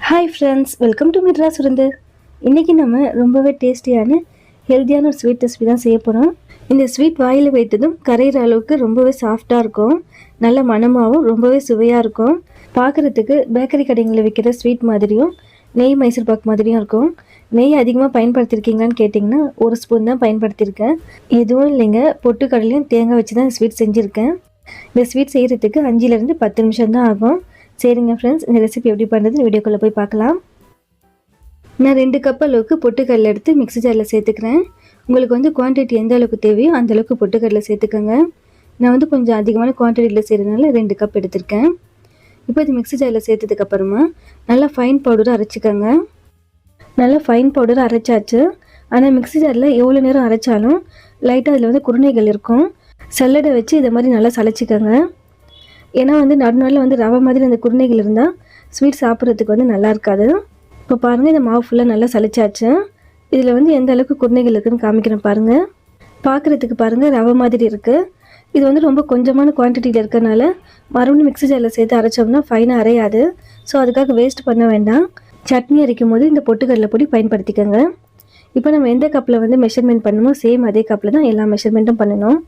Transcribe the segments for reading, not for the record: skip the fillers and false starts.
Hi friends, welcome to மிட்ரா சுருந்து. இன்றைக்கி நம்ம ரொம்பவே டேஸ்டியான ஹெல்த்தியான ஒரு ஸ்வீட் ரெசிபி தான் செய்ய போகிறோம். இந்த ஸ்வீட் வாயில் வைத்ததும் கரையிற அளவுக்கு ரொம்பவே சாஃப்டாக இருக்கும், நல்ல மணமாகவும் ரொம்பவே சுவையாக இருக்கும். பார்க்குறதுக்கு பேக்கரி கடைகளில் விற்கிற ஸ்வீட் மாதிரியும் நெய் மைசூர் பாக் மாதிரியும் இருக்கும். நெய் அதிகமாக பயன்படுத்தியிருக்கீங்களான்னு கேட்டிங்கன்னா ஒரு ஸ்பூன் தான் பயன்படுத்தியிருக்கேன். எதுவும் இல்லைங்க, பொட்டுக்கடலையும் தேங்காய் வச்சு தான் ஸ்வீட் செஞ்சுருக்கேன். இந்த ஸ்வீட் செய்கிறதுக்கு 5லேருந்து 10 நிமிஷம் தான் ஆகும். சரிங்க ஃப்ரெண்ட்ஸ், இந்த ரெசிபி எப்படி பண்ணுறதுன்னு வீடியோக்குள்ளே போய் பார்க்கலாம். நான் 2 கப் அளவுக்கு பொட்டுக்கடலை எடுத்து மிக்ஸி ஜாரில் சேர்த்துக்கிறேன். உங்களுக்கு வந்து குவான்டிட்டி எந்த அளவுக்கு தேவையோ அந்த அளவுக்கு பொட்டுக்கடலை சேர்த்துக்கோங்க. நான் வந்து கொஞ்சம் அதிகமான குவான்டிட்டியில் செய்கிறதுனால 2 கப் எடுத்திருக்கேன். இப்போ இது மிக்ஸி ஜாரில் சேர்த்ததுக்கப்புறமா நல்லா ஃபைன் பவுடரை அரைச்சிக்கோங்க. நல்லா ஃபைன் பவுடரை அரைச்சாச்சு. ஆனால் மிக்ஸி ஜாரில் எவ்வளோ நேரம் அரைச்சாலும் லைட்டாக அதில் வந்து குருணைகள் இருக்கும். சல்லடை வச்சு இதை மாதிரி நல்லா சளைச்சிக்கோங்க. ஏன்னா வந்து நடுநாளில் வந்து ரவை மாதிரி அந்த குருணைகள் இருந்தால் ஸ்வீட் சாப்பிட்றதுக்கு வந்து நல்லா இருக்காது. இப்போ பாருங்கள், இந்த மாவு ஃபுல்லாக நல்லா சளிச்சாச்சு. இதில் வந்து எந்த அளவுக்கு குருணைகள் இருக்குதுன்னு காமிக்கிறேன் பாருங்கள். பார்க்குறதுக்கு பாருங்கள் ரவை மாதிரி இருக்குது. இது வந்து ரொம்ப கொஞ்சமான குவான்டிட்டியில் இருக்கிறனால மறுபடியும் மிக்ஸி ஜாரில் சேர்த்து அரைச்சோம்னா ஃபைனாக அரையாது. ஸோ அதுக்காக வேஸ்ட் பண்ண வேண்டாம். சட்னி அரைக்கும் போது இந்த பொட்டுக்கடலை பொடி பயன்படுத்திக்கோங்க. இப்போ நம்ம எந்த கப்பில் வந்து மெஷர்மெண்ட் பண்ணணுமோ சேம் அதே கப்பில் தான் எல்லா மெஷர்மெண்ட்டும் பண்ணணும்.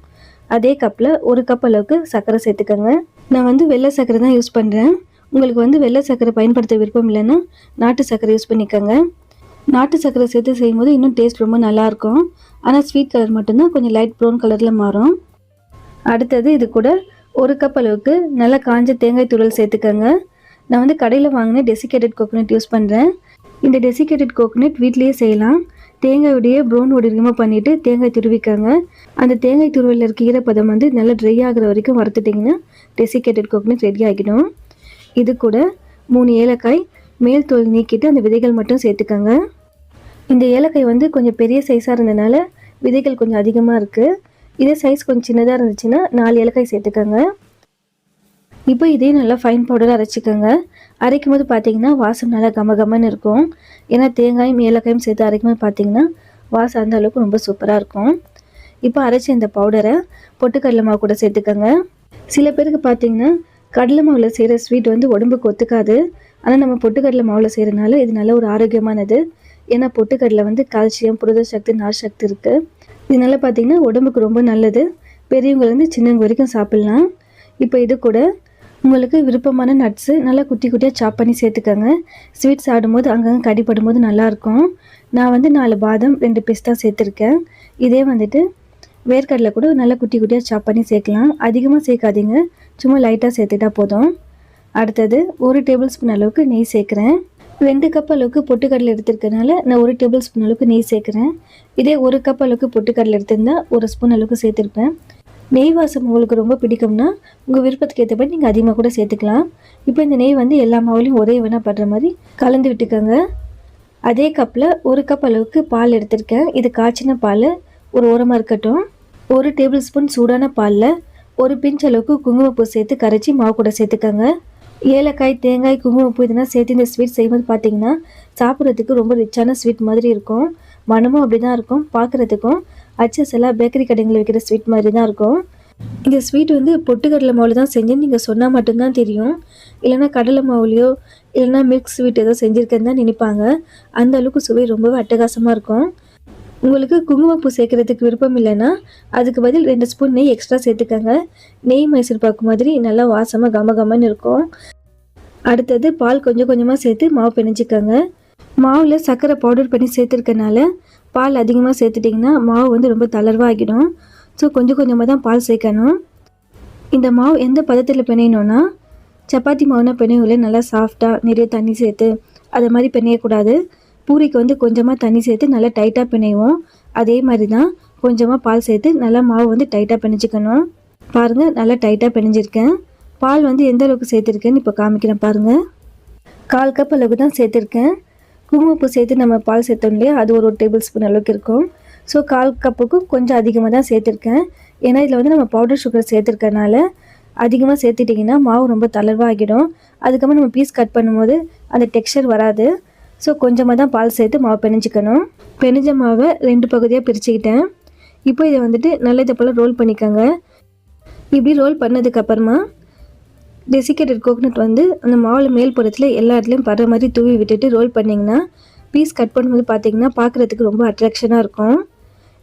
அதே கப்பில் 1 கப் அளவுக்கு சர்க்கரை சேர்த்துக்கோங்க. நான் வந்து வெள்ளை சர்க்கரை தான் யூஸ் பண்ணுறேன். உங்களுக்கு வந்து வெள்ளை சர்க்கரை பயன்படுத்த விருப்பம் இல்லைன்னா நாட்டு சர்க்கரை யூஸ் பண்ணிக்கோங்க. நாட்டு சர்க்கரை சேர்த்து செய்யும்போது இன்னும் டேஸ்ட் ரொம்ப நல்லாயிருக்கும். ஆனால் ஸ்வீட் கலர் மட்டும்தான் கொஞ்சம் லைட் ப்ரௌன் கலரில் மாறும். அடுத்தது இது கூட 1 கப் அளவுக்கு நல்லா காஞ்ச தேங்காய் துருவல் சேர்த்துக்கோங்க. நான் வந்து கடையில் வாங்கின டெசிகேட்டட் கோகோனட் யூஸ் பண்ணுறேன். இந்த டெசிகேட்டட் கோகோனட் வீட்லேயே செய்யலாம். தேங்காயுடைய ப்ரௌன் ஓடி ரிமூவ் பண்ணிவிட்டு தேங்காய் துருவிக்கோங்க. அந்த தேங்காய் துருவலில் இருக்க ஈரப்பதம் வந்து நல்லா ட்ரை ஆகிற வரைக்கும் வறுத்துட்டிங்கன்னா டெசிகேட்டட் கோகோனட் ரெடி ஆகிடும். இது கூட 3 ஏலக்காய் மேல் தோல் நீக்கிட்டு அந்த விதைகள் மட்டும் சேர்த்துக்கோங்க. இந்த ஏலக்காய் வந்து கொஞ்சம் பெரிய சைஸாக இருந்ததுனால விதைகள் கொஞ்சம் அதிகமாக இருக்குது. இதே சைஸ் கொஞ்சம் சின்னதாக இருந்துச்சுன்னா 4 ஏலக்காய் சேர்த்துக்கோங்க. இப்போ இதையும் நல்லா ஃபைன் பவுடராக அரைச்சிக்கோங்க. அரைக்கும் போது பார்த்தீங்கன்னா வாசம் நல்லா கமகமன்னு இருக்கும். ஏன்னா தேங்காயும் ஏலக்காயும் சேர்த்து அரைக்கும் போது பார்த்தீங்கன்னா வாசம் அந்த அளவுக்கு ரொம்ப சூப்பராக இருக்கும். இப்போ அரைச்ச இந்த பவுடரை பொட்டுக்கடலை மாவு கூட சேர்த்துக்கோங்க. சில பேருக்கு பார்த்தீங்கன்னா கடலை மாவில் செய்கிற ஸ்வீட் வந்து உடம்புக்கு ஒத்துக்காது. ஆனால் நம்ம பொட்டுக்கடலை மாவில் செய்கிறனால இது நல்ல ஒரு ஆரோக்கியமானது. ஏன்னா பொட்டுக்கடலை வந்து கால்சியம், புரத சக்தி, நார் சக்தி இருக்குது. இதனால பார்த்தீங்கன்னா உடம்புக்கு ரொம்ப நல்லது. பெரியவங்கலேருந்து சின்னவங்க வரைக்கும் சாப்பிட்லாம். இப்போ இது கூட உங்களுக்கு விருப்பமான நட்ஸு நல்லா குட்டி குட்டியாக சாப் பண்ணி சேர்த்துக்கோங்க. ஸ்வீட் சாப்பிடும்போது அங்கங்கே கடிப்படும் போது நல்லாயிருக்கும். நான் வந்து 4 பாதாம் 2 பிஸ்தா சேர்த்துருக்கேன். இதே வந்துட்டு வேர்க்கடலை கூட நல்லா குட்டி குட்டியாக சாப் பண்ணி சேர்க்கலாம். அதிகமாக சேர்க்காதீங்க, சும்மா லைட்டாக சேர்த்துட்டா போதும். அடுத்தது 1 டேபிள் ஸ்பூன் அளவுக்கு நெய் சேர்க்குறேன். 2 கப் அளவுக்கு பொட்டுக்கடலை எடுத்துருக்கனால நான் 1 டேபிள் ஸ்பூன் அளவுக்கு நெய் சேர்க்குறேன். இதே 1 கப் அளவுக்கு பொட்டுக்கடலை எடுத்திருந்தால் 1 ஸ்பூன் அளவுக்கு சேர்த்துருப்பேன். நெய் வாசம் உங்களுக்கு ரொம்ப பிடிக்கும்னா உங்கள் விருப்பத்துக்கு ஏற்றபடி நீங்கள் அதிகமாக கூட சேர்த்துக்கலாம். இப்போ இந்த நெய் வந்து எல்லா மாவுலையும் ஒரே வேணால் படுற மாதிரி கலந்து விட்டுக்கோங்க. அதே கப்பில் 1 கப் அளவுக்கு பால் எடுத்திருக்கேன். இது காய்ச்சின பால் ஒரு ஓரமாக இருக்கட்டும். 1 டேபிள் ஸ்பூன் சூடான பாலில் 1 பிஞ்ச் அளவுக்கு குங்குமப்பூ சேர்த்து கரைச்சி மாவு கூட சேர்த்துக்கோங்க. ஏலக்காய், தேங்காய், குங்குமப்பூ இதெல்லாம் சேர்த்து இந்த ஸ்வீட் செய்யும்போது பார்த்தீங்கன்னா சாப்பிட்றதுக்கு ரொம்ப ரிச்சான ஸ்வீட் மாதிரி இருக்கும். மனமும் அப்படி தான் இருக்கும். பார்க்குறதுக்கும் அச்சஸ் எல்லாம் பேக்கரி கடைகளில் வைக்கிற ஸ்வீட் மாதிரி தான் இருக்கும். இந்த ஸ்வீட் வந்து பொட்டுக்கடலை மாவில் தான் செஞ்சேன்னு நீங்கள் சொன்னால் மட்டும்தான் தெரியும். இல்லைனா கடலை மாவுலையோ இல்லைனா மில்க் ஸ்வீட் ஏதோ செஞ்சுருக்கேன்னு தான் நினைப்பாங்க. அந்த அளவுக்கு சுவை ரொம்பவே அட்டகாசமாக இருக்கும். உங்களுக்கு குங்குமப்பூ சேர்க்குறதுக்கு விருப்பம் இல்லைன்னா அதுக்கு பதில் 2 ஸ்பூன் நெய் எக்ஸ்ட்ரா சேர்த்துக்கோங்க. நெய் மைசூர் பாக்கு மாதிரி நல்லா வாசமாக கமகமன்னு இருக்கும். அடுத்தது பால் கொஞ்சம் கொஞ்சமாக சேர்த்து மாவு பிணைஞ்சிக்கோங்க. மாவில் சர்க்கரை பவுடர் பண்ணி சேர்த்துருக்கனால பால் அதிகமாக சேர்த்துட்டிங்கன்னா மாவு வந்து ரொம்ப தளர்வாகிடும். ஸோ கொஞ்சம் கொஞ்சமாக தான் பால் சேர்க்கணும். இந்த மாவு எந்த பதத்தில் பிணையணும்னா சப்பாத்தி மாவுனா பிணையுள்ள நல்லா சாஃப்டாக நிறைய தண்ணி சேர்த்து அது மாதிரி பிணையக்கூடாது. பூரிக்கு வந்து கொஞ்சமாக தண்ணி சேர்த்து நல்லா டைட்டாக பிணைவோம். அதே மாதிரி தான் கொஞ்சமாக பால் சேர்த்து நல்லா மாவு வந்து டைட்டாக பிணைச்சிக்கணும். பாருங்கள், நல்லா டைட்டாக பிணைஞ்சிருக்கேன். பால் வந்து எந்த அளவுக்கு சேர்த்துருக்கேன்னு இப்போ காமிக்கிறேன் பாருங்கள். 1/4 கப் அளவுக்கு தான் சேர்த்துருக்கேன். குங்குமப்பூ சேர்த்து நம்ம பால் சேர்த்தோம் இல்லையா, அது ஒரு டேபிள் ஸ்பூன் அளவுக்கு இருக்கும். ஸோ 1/4 கப்புக்கும் கொஞ்சம் அதிகமாக தான் சேர்த்துருக்கேன். ஏன்னா இதில் வந்து நம்ம பவுடர் சுகர் சேர்த்துருக்கனால அதிகமாக சேர்த்துட்டிங்கன்னா மாவு ரொம்ப தளர்வாகிடும். அதுக்கப்புறம் நம்ம பீஸ் கட் பண்ணும்போது அந்த டெக்ஸ்சர் வராது. ஸோ கொஞ்சமாக தான் பால் சேர்த்து மாவு பிணைஞ்சிக்கணும். பிணைஞ்ச மாவை 2 பகுதியாக பிரிச்சுக்கிட்டேன். இப்போ இதை வந்துட்டு நல்லா இதை போல் ரோல் பண்ணிக்கோங்க. இப்படி ரோல் பண்ணதுக்கப்புறமா டெசிகேட்டட் கோகனட் வந்து அந்த மாவில் மேல் புறத்தில் எல்லா இடத்துலையும் படுற மாதிரி தூவி விட்டுட்டு ரோல் பண்ணிங்கன்னா பீஸ் கட் பண்ணும்போது பார்த்தீங்கன்னா பார்க்குறதுக்கு ரொம்ப அட்ராக்ஷனாக இருக்கும்.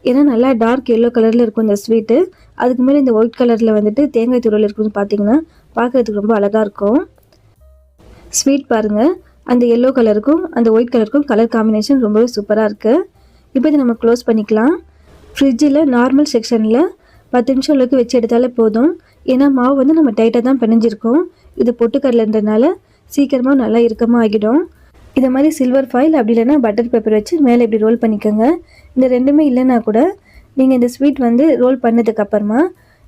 ஏன்னா நல்லா டார்க் எல்லோ கலரில் இருக்கும் இந்த ஸ்வீட்டு. அதுக்கு மேலே இந்த ஒயிட் கலரில் வந்துட்டு தேங்காய் துருவல் இருக்குன்னு பார்த்தீங்கன்னா பார்க்குறதுக்கு ரொம்ப அழகாக இருக்கும். ஸ்வீட் பாருங்கள், அந்த எல்லோ கலருக்கும் அந்த ஒயிட் கலருக்கும் கலர் காம்பினேஷன் ரொம்பவே சூப்பராக இருக்குது. இப்போ இதை நம்ம க்ளோஸ் பண்ணிக்கலாம். ஃப்ரிட்ஜில் நார்மல் செக்ஷனில் 10 நிமிஷம் அளவுக்கு வச்சு எடுத்தாலே போதும். ஏன்னா மாவு வந்து நம்ம டைட்டாக தான் பிணைஞ்சிருக்கோம். இது பொட்டுக்கடலைன்றனால சீக்கிரமாக நல்லா இறுக்கமாக ஆகிடும். இதை மாதிரி சில்வர் ஃபாயில் அப்படி இல்லைன்னா பட்டர் பேப்பர் வச்சு மேலே இப்படி ரோல் பண்ணிக்கோங்க. இந்த ரெண்டுமே இல்லைன்னா கூட நீங்கள் இந்த ஸ்வீட் வந்து ரோல் பண்ணதுக்கப்புறமா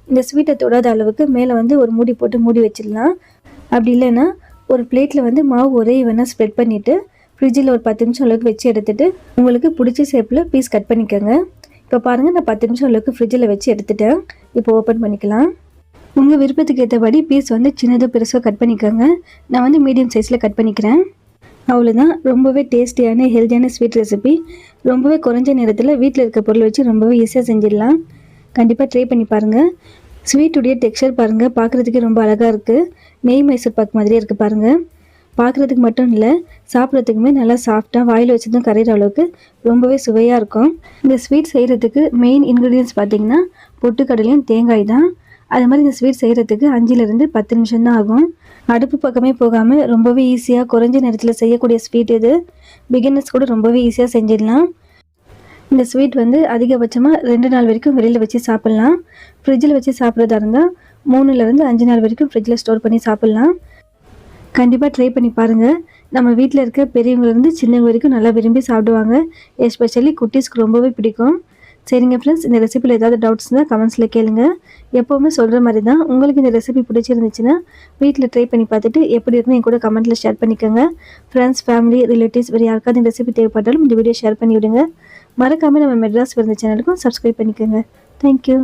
இந்த ஸ்வீட்டை தொடாத அளவுக்கு மேலே வந்து ஒரு மூடி போட்டு மூடி வச்சிடலாம். அப்படி இல்லைன்னா ஒரு பிளேட்டில் வந்து மாவு ஒரே வேணால் ஸ்ப்ரெட் பண்ணிவிட்டு ஃப்ரிட்ஜில் ஒரு 10 நிமிஷம் அளவுக்கு வச்சு எடுத்துகிட்டு உங்களுக்கு பிடிச்ச ஷேப்பில் பீஸ் கட் பண்ணிக்கோங்க. இப்போ பாருங்கள், நான் 10 நிமிஷம் அளவுக்கு ஃப்ரிட்ஜில் வச்சு எடுத்துட்டேன். இப்போ ஓப்பன் பண்ணிக்கலாம். உங்கள் விருப்பத்துக்கு ஏற்றபடி பீஸ் வந்து சின்னதாக பெருசாக கட் பண்ணிக்கோங்க. நான் வந்து மீடியம் சைஸில் கட் பண்ணிக்கிறேன். அவ்வளோதான். ரொம்பவே டேஸ்டியான ஹெல்த்தியான ஸ்வீட் ரெசிபி. ரொம்பவே குறைஞ்ச நேரத்தில் வீட்டில் இருக்க பொருள் வச்சு ரொம்பவே ஈஸியாக செஞ்சிடலாம். கண்டிப்பாக ட்ரை பண்ணி பாருங்கள். ஸ்வீட்டுடைய டெக்ஸ்சர் பாருங்கள், பார்க்குறதுக்கே ரொம்ப அழகாக இருக்குது. நெய் மைசூர் பாக்கு மாதிரியே இருக்குது பாருங்கள். பார்க்குறதுக்கு மட்டும் இல்லை, சாப்பிட்றதுக்குமே நல்லா சாஃப்டாக வாயில் வச்சதும் கரையிற அளவுக்கு ரொம்பவே சுவையாக இருக்கும். இந்த ஸ்வீட் செய்கிறதுக்கு மெயின் இன்க்ரீடியன்ஸ் பார்த்திங்கன்னா பொட்டுக்கடலையும் தேங்காய் தான். அது மாதிரி இந்த ஸ்வீட் செய்கிறதுக்கு 5லேருந்து 10 நிமிஷம் தான் ஆகும். அடுப்பு பக்கமே போகாமல் ரொம்பவே ஈஸியாக குறைஞ்ச நேரத்தில் செய்யக்கூடிய ஸ்வீட் இது. பிகினர்ஸ் கூட ரொம்பவே ஈஸியாக செஞ்சிடலாம். இந்த ஸ்வீட் வந்து அதிகபட்சமாக 2 நாள் வரைக்கும் வெளியில் வச்சு சாப்பிட்லாம். ஃப்ரிட்ஜில் வச்சு சாப்பிட்றதா இருந்தால் 3லேருந்து 5 நாள் வரைக்கும் ஃப்ரிட்ஜில் ஸ்டோர் பண்ணி சாப்பிட்லாம். கண்டிப்பாக ட்ரை பண்ணி பாருங்கள். நம்ம வீட்டில் இருக்க பெரியவங்கலேருந்து சின்னவங்க வரைக்கும் நல்லா விரும்பி சாப்பிடுவாங்க. எஸ்பெஷலி குட்டீஸ்க்கு ரொம்பவே பிடிக்கும். சரிங்க ஃப்ரெண்ட்ஸ், இந்த ரெசிபியில் ஏதாவது டவுட்ஸ் இருந்தால் கமெண்ட்ஸில் கேளுங்க. எப்போவுமே சொல்கிற மாதிரி தான், உங்களுக்கு இந்த ரெசிபி பிடிச்சிருந்துச்சுன்னா வீட்டில் ட்ரை பண்ணி பார்த்துட்டு எப்படி இருந்து என் கூட கமெண்ட்டில் ஷேர் பண்ணிக்கோங்க. ஃப்ரெண்ட்ஸ், ஃபேமிலி, ரிலேட்டிவ்ஸ் வேறு யாருக்காவது இந்த ரெசிபி தேவைப்பட்டாலும் இந்த வீடியோ ஷேர் பண்ணி விடுங்க. மறக்காமல் நம்ம மெட்ராஸ் விருந்து சேனலுக்கும் சப்ஸ்கிரைப் பண்ணிக்கோங்க. தேங்க்யூ.